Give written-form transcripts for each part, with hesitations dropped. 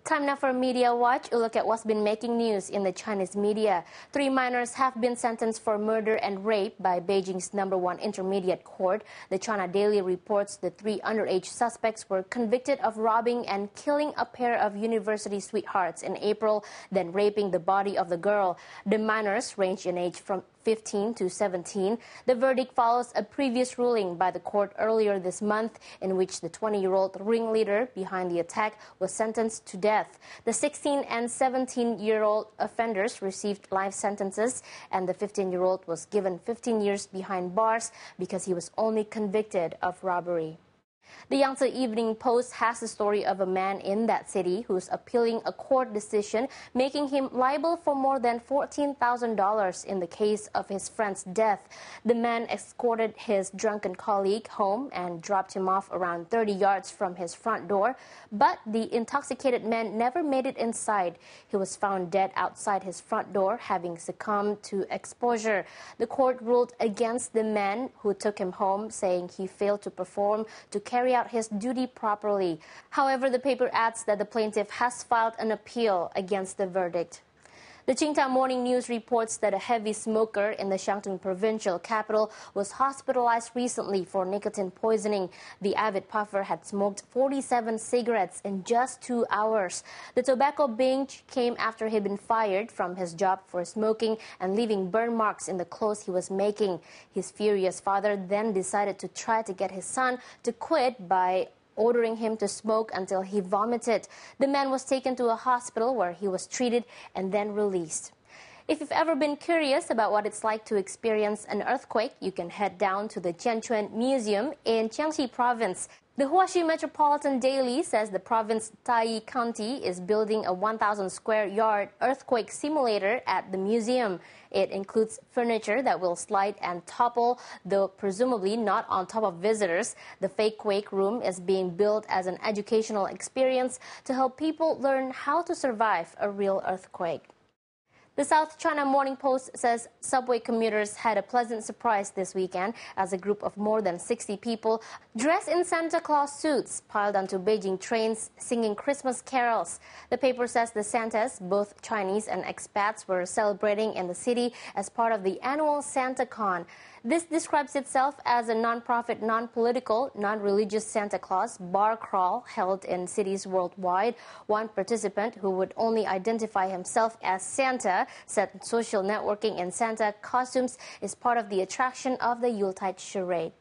Time now for Media Watch. A look at what's been making news in the Chinese media. 3 minors have been sentenced for murder and rape by Beijing's #1 intermediate court. The China Daily reports the 3 underage suspects were convicted of robbing and killing a pair of university sweethearts in April, then raping the body of the girl. The minors range in age from 15 to 17. The verdict follows a previous ruling by the court earlier this month in which the 20-year-old ringleader behind the attack was sentenced to death. The 16 and 17-year-old offenders received life sentences, and the 15-year-old was given 15 years behind bars because he was only convicted of robbery. The Yangtze Evening Post has the story of a man in that city who's appealing a court decision making him liable for more than $14,000 in the case of his friend's death. The man escorted his drunken colleague home and dropped him off around 30 yards from his front door, but the intoxicated man never made it inside. He was found dead outside his front door, having succumbed to exposure. The court ruled against the man who took him home, saying he failed to perform to carry out his duty properly. However, the paper adds that the plaintiff has filed an appeal against the verdict. The Qingdao Morning News reports that a heavy smoker in the Shantung provincial capital was hospitalized recently for nicotine poisoning. The avid puffer had smoked 47 cigarettes in just 2 hours. The tobacco binge came after he'd been fired from his job for smoking and leaving burn marks in the clothes he was making. His furious father then decided to try to get his son to quit by ordering him to smoke until he vomited. The man was taken to a hospital where he was treated and then released. If you've ever been curious about what it's like to experience an earthquake, you can head down to the Jianquan Museum in Jiangxi Province. The Huaxi Metropolitan Daily says the province Tayi County is building a 1,000 square yard earthquake simulator at the museum. It includes furniture that will slide and topple, though presumably not on top of visitors. The fake Quake room is being built as an educational experience to help people learn how to survive a real earthquake. The South China Morning Post says subway commuters had a pleasant surprise this weekend as a group of more than 60 people dressed in Santa Claus suits piled onto Beijing trains singing Christmas carols. The paper says the Santas, both Chinese and expats, were celebrating in the city as part of the annual SantaCon. This describes itself as a non-profit, non-political, non-religious Santa Claus bar crawl held in cities worldwide. One participant, who would only identify himself as Santa, said social networking in Santa costumes is part of the attraction of the Yuletide charade.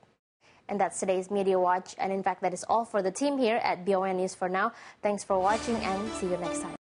And that's today's Media Watch. And in fact, that is all for the team here at BON News for now. Thanks for watching and see you next time.